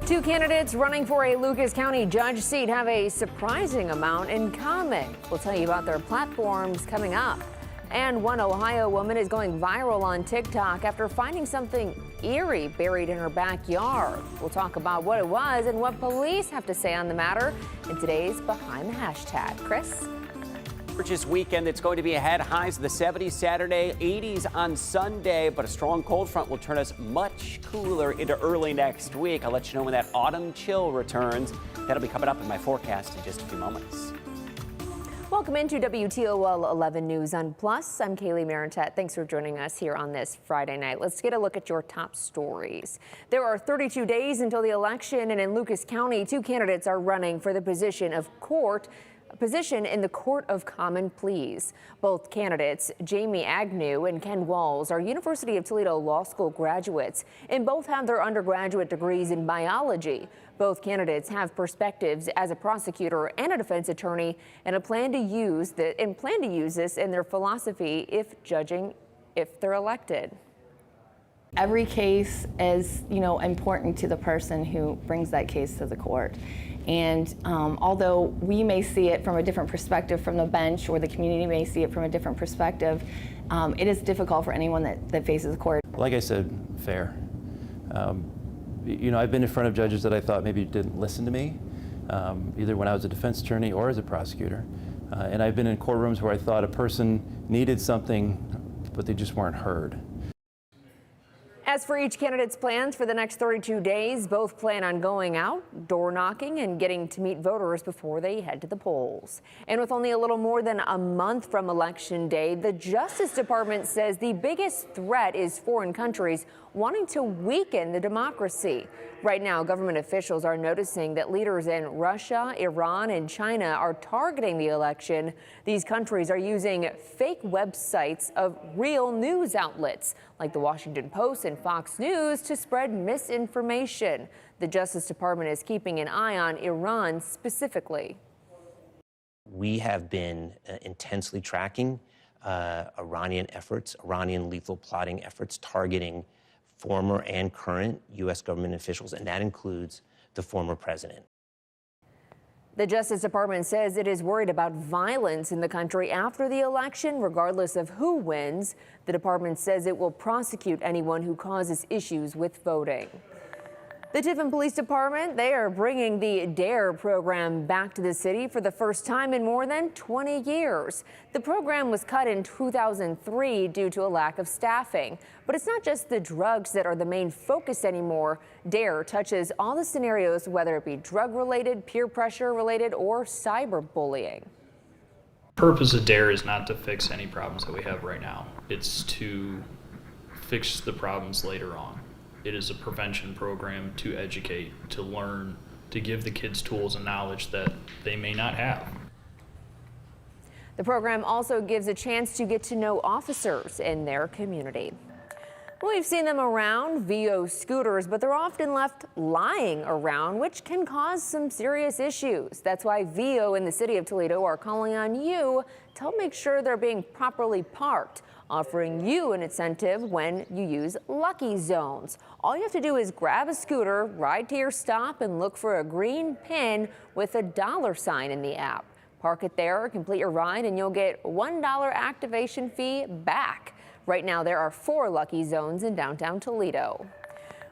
Two candidates running for a Lucas County judge seat have a surprising amount in common. We'll tell you about their platforms coming up. And one Ohio woman is going viral on TikTok after finding something eerie buried in her backyard. We'll talk about what it was and what police have to say on the matter in today's Behind the Hashtag. Chris? This weekend, it's going to be ahead. Highs in the 70s Saturday, 80s on Sunday, but a strong cold front will turn us much cooler into early next week. I'll let you know when that autumn chill returns. That'll be coming up in my forecast in just a few moments. Welcome into WTOL 11 News on Plus. I'm Kaylee Marentet. Thanks for joining us here on this Friday night. Let's get a look at your top stories. There are 32 days until the election, and in Lucas County, two candidates are running for the position in the Court of Common Pleas. Both candidates, Jamie Agnew and Ken Walls, are University of Toledo Law School graduates, and both have their undergraduate degrees in biology. Both candidates have perspectives as a prosecutor and a defense attorney, and plan to use this in their philosophy if they're elected. Every case is, important to the person who brings that case to the court. And although we may see it from a different perspective from the bench, or the community may see it from a different perspective, it is difficult for anyone that faces the court. Like I said, fair. I've been in front of judges that I thought maybe didn't listen to me, either when I was a defense attorney or as a prosecutor. And I've been in courtrooms where I thought a person needed something, but they just weren't heard. As for each candidate's plans for the next 32 days, both plan on going out, door knocking, and getting to meet voters before they head to the polls. And with only a little more than a month from Election Day, the Justice Department says the biggest threat is foreign countries wanting to weaken the democracy. Right now, government officials are noticing that leaders in Russia, Iran, and China are targeting the election. These countries are using fake websites of real news outlets like the Washington Post and Fox News to spread misinformation. The Justice Department is keeping an eye on Iran specifically. We have been intensely tracking Iranian lethal plotting efforts targeting former and current U.S. government officials, and that includes the former president. The Justice Department says it is worried about violence in the country after the election, regardless of who wins. The department says it will prosecute anyone who causes issues with voting. The Tiffin Police Department, they are bringing the DARE program back to the city for the first time in more than 20 years. The program was cut in 2003 due to a lack of staffing. But it's not just the drugs that are the main focus anymore. DARE touches all the scenarios, whether it be drug-related, peer pressure-related, or cyberbullying. The purpose of DARE is not to fix any problems that we have right now. It's to fix the problems later on. It is a prevention program to educate, to learn, to give the kids tools and knowledge that they may not have. The program also gives a chance to get to know officers in their community. We've seen them around VO scooters, but they're often left lying around, which can cause some serious issues. That's why VO in the city of Toledo are calling on you to help make sure they're being properly parked, offering you an incentive when you use Lucky Zones. All you have to do is grab a scooter, ride to your stop, and look for a green pin with a $sign in the app. Park it there, complete your ride, and you'll get $1 activation fee back. Right now, there are 4 Lucky Zones in downtown Toledo.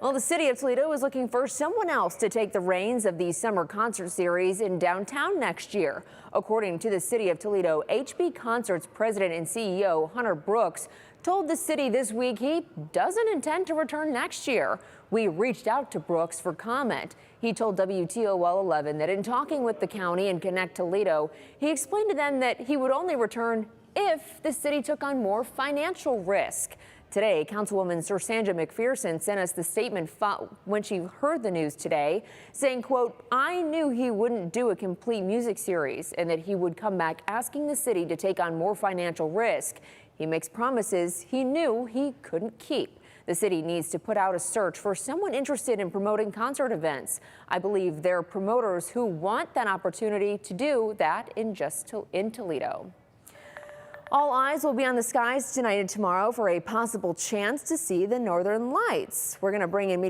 Well, the city of Toledo is looking for someone else to take the reins of the summer concert series in downtown next year. According to the city of Toledo, HB Concerts president and CEO Hunter Brooks told the city this week he doesn't intend to return next year. We reached out to Brooks for comment. He told WTOL 11 that in talking with the county and Connect Toledo, he explained to them that he would only return if the city took on more financial risk. Today, Councilwoman Sandra McPherson sent us the statement when she heard the news today, saying, quote, "I knew he wouldn't do a complete music series and that he would come back asking the city to take on more financial risk. He makes promises he knew he couldn't keep. The city needs to put out a search for someone interested in promoting concert events. I believe there are promoters who want that opportunity to do that in Toledo." All eyes will be on the skies tonight and tomorrow for a possible chance to see the northern lights. We're going to bring in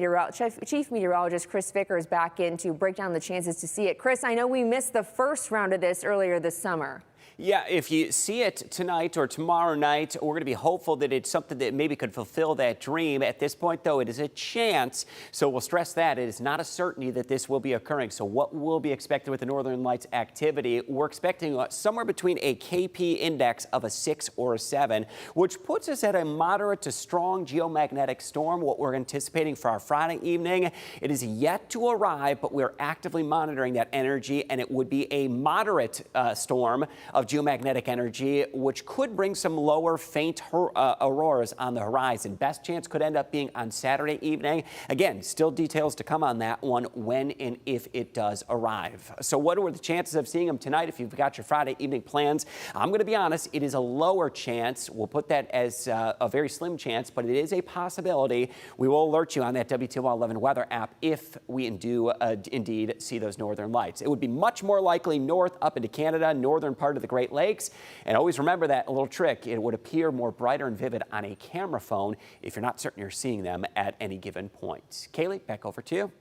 Chief Meteorologist Chris Vickers back in to break down the chances to see it. Chris, I know we missed the first round of this earlier this summer. Yeah, if you see it tonight or tomorrow night, we're going to be hopeful that it's something that maybe could fulfill that dream. At this point, though, it is a chance. So we'll stress that it is not a certainty that this will be occurring. So what will be expected with the Northern Lights activity? We're expecting somewhere between a KP index of a 6 or a 7, which puts us at a moderate to strong geomagnetic storm. What we're anticipating for our Friday evening, it is yet to arrive, but we're actively monitoring that energy, and it would be a moderate storm of geomagnetic energy, which could bring some lower, faint auroras on the horizon. Best chance could end up being on Saturday evening. Again, still details to come on that one when and if it does arrive. So what are the chances of seeing them tonight if you've got your Friday evening plans? I'm going to be honest, it is a lower chance. We'll put that as a very slim chance, but it is a possibility. We will alert you on that WTOL 11 weather app if we do indeed see those northern lights. It would be much more likely north up into Canada, northern part of the Great Lakes. And always remember that little trick. It would appear more brighter and vivid on a camera phone if you're not certain you're seeing them at any given point. Kaylee, back over to you.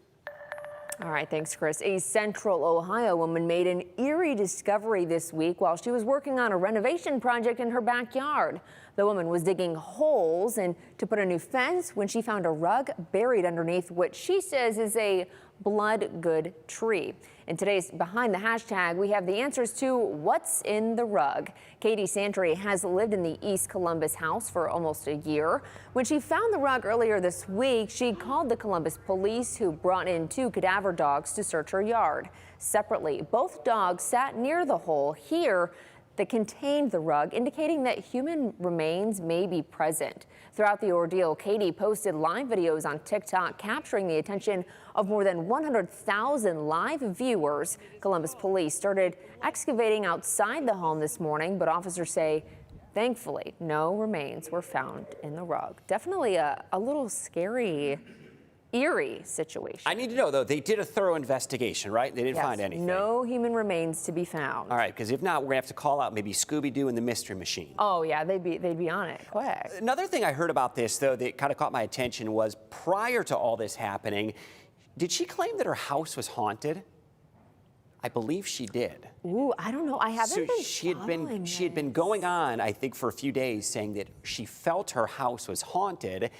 All right, thanks, Chris. A Central Ohio woman made an eerie discovery this week while she was working on a renovation project in her backyard. The woman was digging holes and to put a new fence when she found a rug buried underneath what she says is a blood good tree. In today's Behind the Hashtag, we have the answers to what's in the rug. Katie Santry has lived in the East Columbus house for almost a year. When she found the rug earlier this week, she called the Columbus police, who brought in 2 cadaver dogs to search her yard. Separately, both dogs sat near the hole here that contained the rug, indicating that human remains may be present. Throughout the ordeal, Katie posted live videos on TikTok capturing the attention of more than 100,000 live viewers. Columbus police started excavating outside the home this morning, but officers say, thankfully, no remains were found in the rug. Definitely a little scary, eerie situation. I need to know, though, they did a thorough investigation, right? They didn't find anything. No human remains to be found. All right, because if not, we're going to have to call out maybe Scooby-Doo and the Mystery Machine. Oh, yeah, they'd be on it quick. Another thing I heard about this, though, that kind of caught my attention was prior to all this happening, did she claim that her house was haunted? I believe she did. Ooh, I don't know. I haven't been she had been going on, I think, for a few days saying that she felt her house was haunted.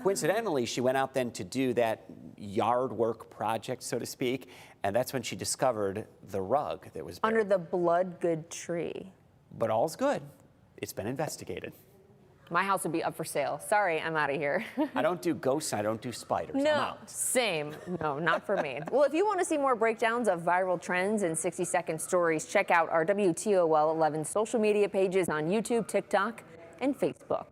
Coincidentally, she went out then to do that yard work project, so to speak, and that's when she discovered the rug that was buried. Under the blood good tree. But all's good. It's been investigated. My house would be up for sale. Sorry, I'm out of here. I don't do ghosts. I don't do spiders. I'm No, out. same. No, not for me. Well, if you want to see more breakdowns of viral trends and 60-second stories, check out our WTOL 11 social media pages on YouTube, TikTok, and Facebook.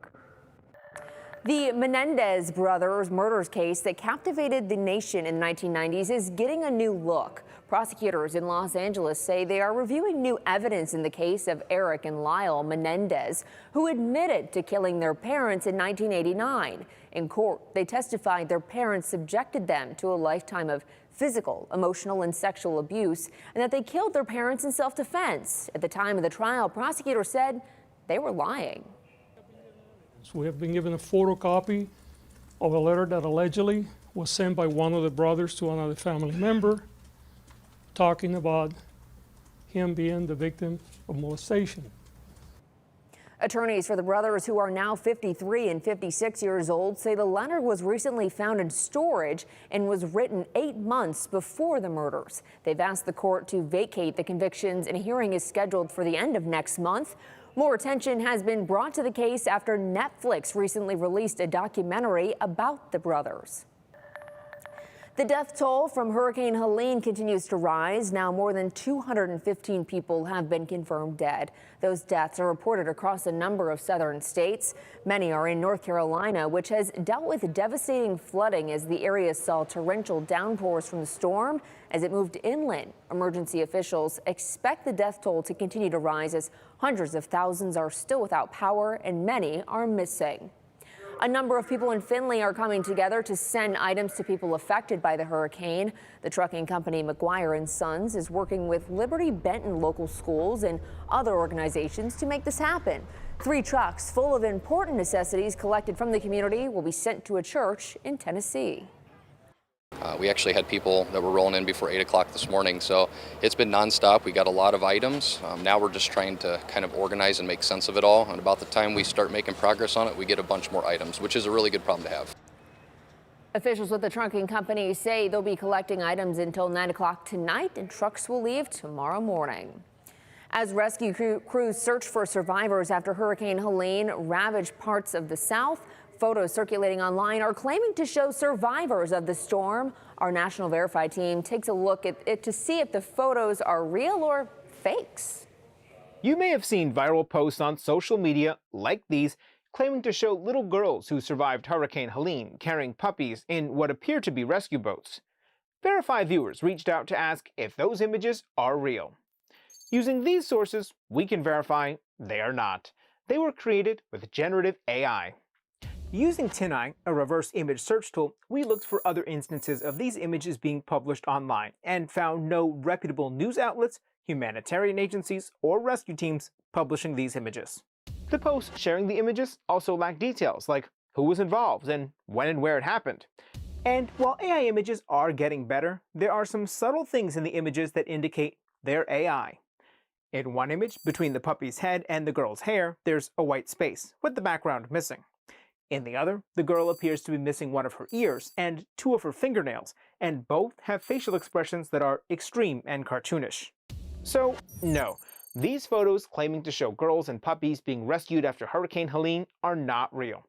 The Menendez Brothers murders case that captivated the nation in the 1990s is getting a new look. Prosecutors in Los Angeles say they are reviewing new evidence in the case of Eric and Lyle Menendez, who admitted to killing their parents in 1989. In court, they testified their parents subjected them to a lifetime of physical, emotional, and sexual abuse, and that they killed their parents in self-defense. At the time of the trial, prosecutors said they were lying. So we have been given a photocopy of a letter that allegedly was sent by one of the brothers to another family member, talking about him being the victim of molestation. Attorneys for the brothers, who are now 53 and 56 years old, say the letter was recently found in storage and was written 8 months before the murders. They've asked the court to vacate the convictions, and a hearing is scheduled for the end of next month. More attention has been brought to the case after Netflix recently released a documentary about the brothers. The death toll from Hurricane Helen continues to rise. Now more than 215 people have been confirmed dead. Those deaths are reported across a number of southern states. Many are in North Carolina, which has dealt with devastating flooding as the area saw torrential downpours from the storm as it moved inland. Emergency officials expect the death toll to continue to rise as hundreds of thousands are still without power and many are missing. A number of people in Findlay are coming together to send items to people affected by the hurricane. The trucking company McGuire & Sons is working with Liberty Benton local schools and other organizations to make this happen. 3 trucks full of important necessities collected from the community will be sent to a church in Tennessee. We actually had people that were rolling in before 8 o'clock this morning, so it's been nonstop. We got a lot of items. Now we're just trying to kind of organize and make sense of it all, and about the time we start making progress on it, we get a bunch more items, which is a really good problem to have. Officials with the trucking company say they'll be collecting items until 9 o'clock tonight, and trucks will leave tomorrow morning. As rescue crews search for survivors after Hurricane Helene ravaged parts of the South, photos circulating online are claiming to show survivors of the storm. Our National Verify team takes a look at it to see if the photos are real or fakes. You may have seen viral posts on social media like these claiming to show little girls who survived Hurricane Helene carrying puppies in what appear to be rescue boats. Verify viewers reached out to ask if those images are real. Using these sources, we can verify they are not. They were created with generative AI. Using TinEye, a reverse image search tool, we looked for other instances of these images being published online and found no reputable news outlets, humanitarian agencies, or rescue teams publishing these images. The posts sharing the images also lack details like who was involved and when and where it happened. And while AI images are getting better, there are some subtle things in the images that indicate they're AI. In one image, between the puppy's head and the girl's hair, there's a white space, with the background missing. In the other, the girl appears to be missing one of her ears and 2 of her fingernails, and both have facial expressions that are extreme and cartoonish. So, no, these photos claiming to show girls and puppies being rescued after Hurricane Helene are not real.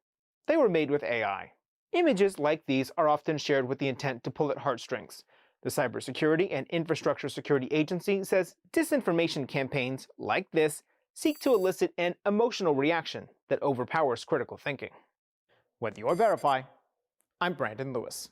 They were made with AI. Images like these are often shared with the intent to pull at heartstrings. The Cybersecurity and Infrastructure Security Agency says disinformation campaigns like this seek to elicit an emotional reaction that overpowers critical thinking. With your Verify, I'm Brandon Lewis.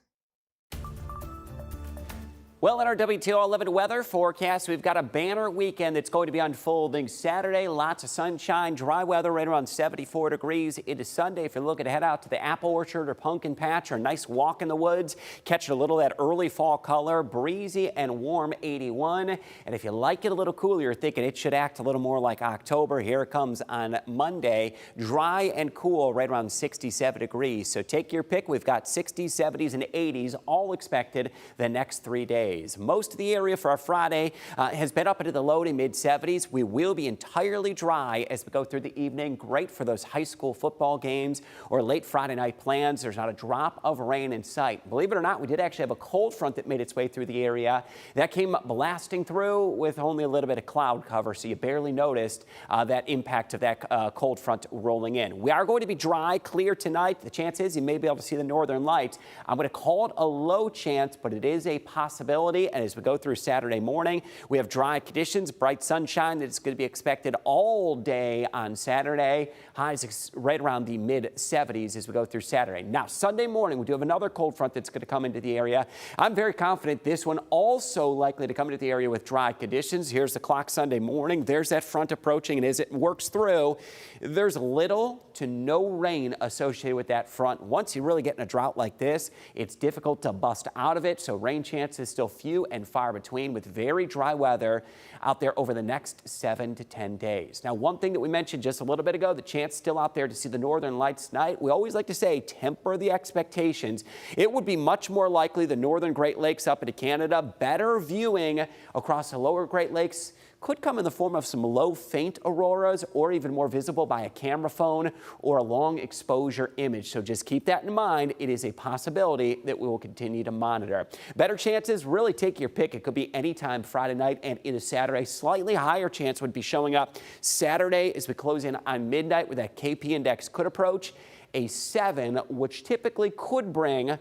Well, in our WTOL 11 weather forecast, we've got a banner weekend that's going to be unfolding Saturday. Lots of sunshine, dry weather right around 74 degrees into Sunday. If you're looking to head out to the apple orchard or pumpkin patch or a nice walk in the woods, catch a little of that early fall color, breezy and warm 81. And if you like it a little cooler, you're thinking it should act a little more like October. Here it comes on Monday, dry and cool right around 67 degrees. So take your pick. We've got 60s, 70s, and 80s all expected the next 3 days. Most of the area for our Friday has been up into the low to mid 70s. We will be entirely dry as we go through the evening. Great for those high school football games or late Friday night plans. There's not a drop of rain in sight. Believe it or not, we did actually have a cold front that made its way through the area. That came blasting through with only a little bit of cloud cover, so you barely noticed that impact of that cold front rolling in. We are going to be dry, clear tonight. The chance is you may be able to see the northern lights. I'm going to call it a low chance, but it is a possibility. And as we go through Saturday morning, we have dry conditions, bright sunshine that's going to be expected all day on Saturday. Highs right around the mid 70s as we go through Saturday. Now, Sunday morning, we do have another cold front that's going to come into the area. I'm very confident this one also likely to come into the area with dry conditions. Here's the clock Sunday morning. There's that front approaching, and as it works through, there's little to no rain associated with that front. Once you really get in a drought like this, it's difficult to bust out of it, so rain chances still few and far between with very dry weather out there over the next 7 to 10 days. Now, one thing that we mentioned just a little bit ago, the chance still out there to see the northern lights tonight. We always like to say temper the expectations. It would be much more likely the northern Great Lakes up into Canada. Better viewing across the lower Great Lakes could come in the form of some low faint auroras or even more visible by a camera phone or a long exposure image. So just keep that in mind. It is a possibility that we will continue to monitor. Better chances, really take your pick. It could be anytime Friday night and into Saturday. Slightly higher chance would be showing up Saturday as we close in on midnight, where that KP index could approach a 7, which typically could bring